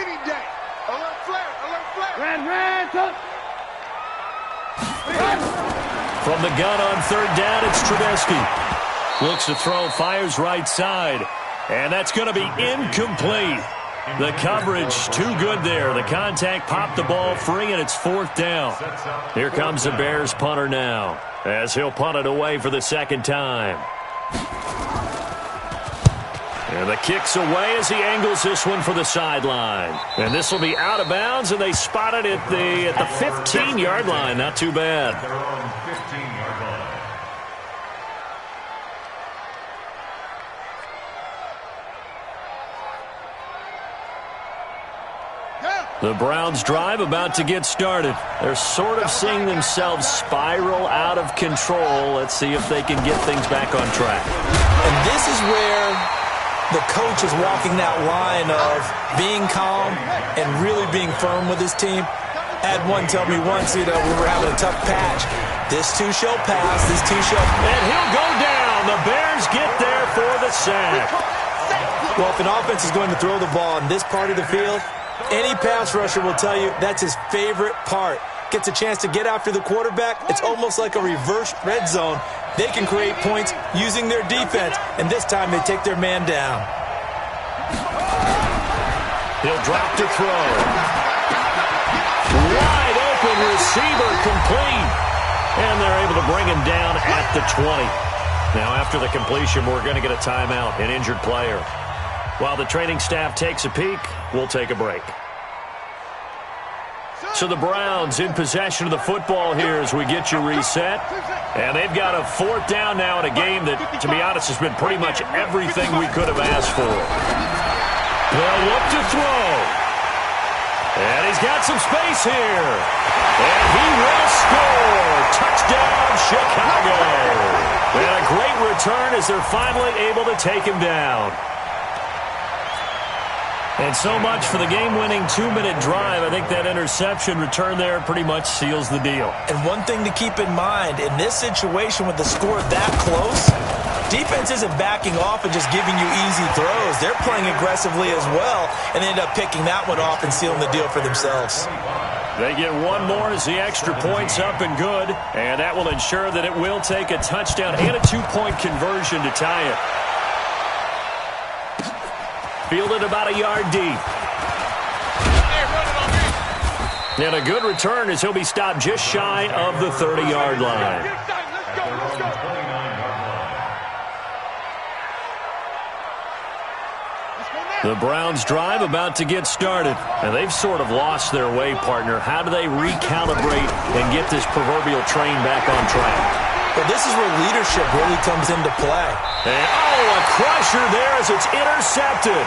Speaker 5: From the gun on 3rd down, it's Trubisky. Looks to throw, fires right side. And that's going to be incomplete. The coverage too good there. The contact popped the ball free, and it's 4th down. Here comes the Bears punter now, as he'll punt it away for the 2nd time. And the kick's away as he angles this one for the sideline. And this will be out of bounds, and they spot it at the 15-yard line. Not too bad. The Browns' drive about to get started. They're sort of seeing themselves spiral out of control. Let's see if they can get things back on track.
Speaker 7: And this is where the coach is walking that line of being calm and really being firm with his team. I had one tell me once, we were having a tough patch. This too shall pass, this too shall...
Speaker 5: And he'll go down. The Bears get there for the sack.
Speaker 7: Well, if an offense is going to throw the ball in this part of the field, any pass rusher will tell you that's his favorite part. Gets a chance to get after the quarterback. It's almost like a reverse red zone. They can create points using their defense, and this time they take their man down.
Speaker 5: He'll drop to throw. Wide open receiver complete. And they're able to bring him down at the 20. Now after the completion, we're going to get a timeout, an injured player. While the training staff takes a peek, we'll take a break. So the Browns in possession of the football here as we get you reset. And they've got a 4th down now in a game that, to be honest, has been pretty much everything we could have asked for. They'll look to throw. And he's got some space here. And he will score. Touchdown, Chicago. And a great return as they're finally able to take him down. And so much for the game-winning 2-minute drive. I think that interception return there pretty much seals the deal.
Speaker 7: And one thing to keep in mind, in this situation with the score that close, defense isn't backing off and just giving you easy throws. They're playing aggressively as well, and they end up picking that one off and sealing the deal for themselves.
Speaker 5: They get one more as the extra point's up and good, and that will ensure that it will take a touchdown and a 2-point conversion to tie it. Fielded about a yard deep. And a good return as he'll be stopped just shy of the 30-yard line. The Browns' drive about to get started. And they've sort of lost their way, partner. How do they recalibrate and get this proverbial train back on track?
Speaker 7: Well, this is where leadership really comes into play.
Speaker 5: And, a crusher there as it's intercepted.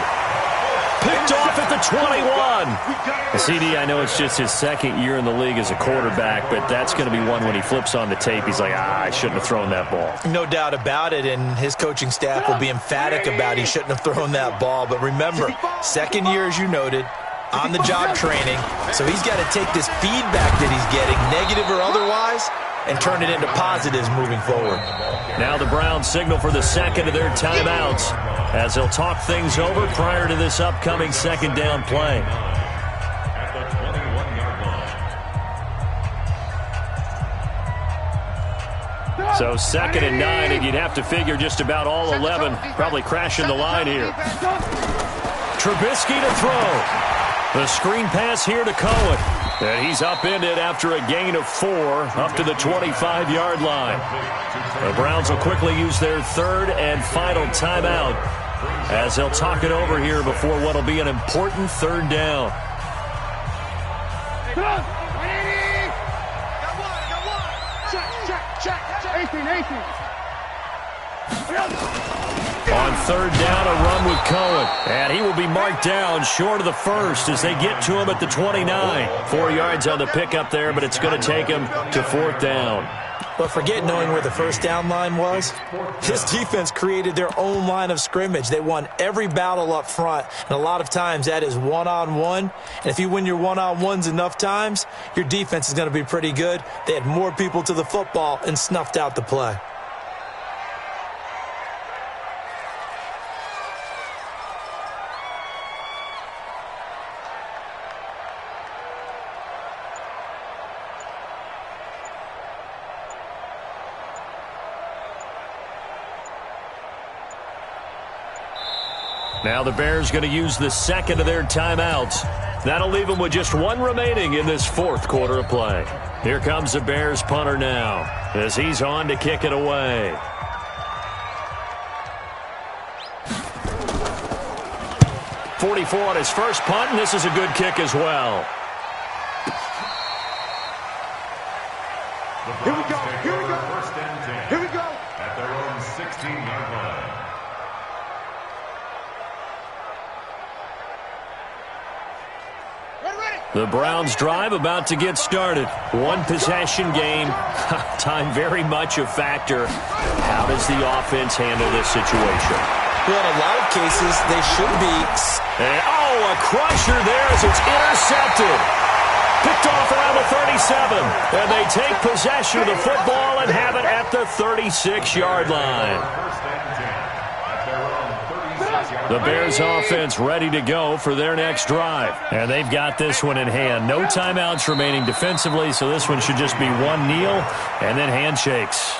Speaker 5: Picked off at the 21. CD, I know it's just his 2nd year in the league as a quarterback, but that's going to be one when he flips on the tape. He's like, I shouldn't have thrown that ball.
Speaker 7: No doubt about it, and his coaching staff will be emphatic about he shouldn't have thrown that ball. But remember, 2nd year, as you noted, on-the-job training. So he's got to take this feedback that he's getting, negative or otherwise, and turn it into positives moving forward.
Speaker 5: Now the Browns signal for the 2nd of their timeouts as they'll talk things over prior to this upcoming 2nd down play. So 2nd and 9, and you'd have to figure just about all 11 probably crashing the line here. Trubisky to throw. The screen pass here to Cohen. And he's upended after a gain of 4 up to the 25-yard line. The Browns will quickly use their third and final timeout as they'll talk it over here before what will be an important third down.
Speaker 8: Come on, 180. Got one. Check. 18.
Speaker 5: On third down, a run with Cohen. And he will be marked down short of the first as they get to him at the 29. 4 yards on the pickup there, but it's going to take him to fourth down.
Speaker 7: But forget knowing where the first down line was. This defense created their own line of scrimmage. They won every battle up front, and a lot of times that is one-on-one. And if you win your one-on-ones enough times, your defense is going to be pretty good. They had more people to the football and snuffed out the play.
Speaker 5: Now the Bears going to use the second of their timeouts. That'll leave them with just one remaining in this fourth quarter of play. Here comes the Bears punter now as he's on to kick it away. .44 on his first punt, and this is a good kick as well.
Speaker 8: Here we go.
Speaker 6: First and 10.
Speaker 8: Here we go.
Speaker 6: At their own 16-yard line.
Speaker 5: The Browns drive about to get started. One possession game. Time very much a factor. How does the offense handle this situation?
Speaker 7: Well, in a lot of cases, they should be.
Speaker 5: And, a crusher there as it's intercepted. Picked off around the 37. And they take possession of the football and have it at the 36-yard line. The Bears offense ready to go for their next drive. And they've got this one in hand. No timeouts remaining defensively, so this one should just be one kneel and then handshakes.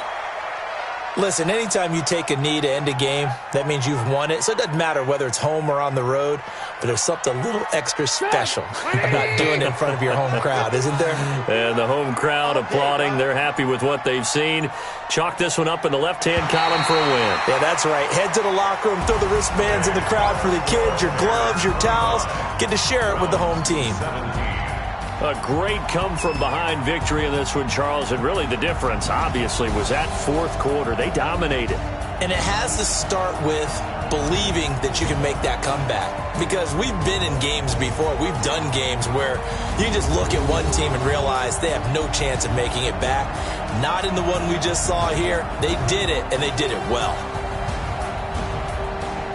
Speaker 7: Listen, anytime you take a knee to end a game, that means you've won it. So it doesn't matter whether it's home or on the road, but there's something a little extra special about doing it in front of your home crowd, isn't there?
Speaker 5: And the home crowd applauding. They're happy with what they've seen. Chalk this one up in the left-hand column for a win.
Speaker 7: Yeah, that's right. Head to the locker room, throw the wristbands in the crowd for the kids, your gloves, your towels. Get to share it with the home team.
Speaker 5: A great come-from-behind victory in this one, Charles. And really the difference, obviously, was that fourth quarter. They dominated.
Speaker 7: And it has to start with believing that you can make that comeback. Because we've been in games before. We've done games where you can just look at one team and realize they have no chance of making it back. Not in the one we just saw here. They did it, and they did it well.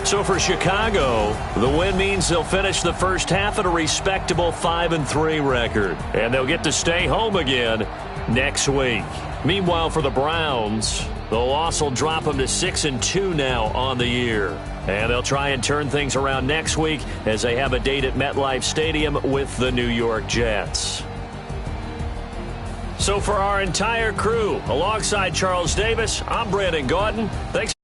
Speaker 5: So for Chicago, the win means they'll finish the first half at a respectable 5-3 record. And they'll get to stay home again next week. Meanwhile, for the Browns, the loss will drop them to 6-2 now on the year. And they'll try and turn things around next week as they have a date at MetLife Stadium with the New York Jets. So for our entire crew, alongside Charles Davis, I'm Brandon Gaudin. Thanks.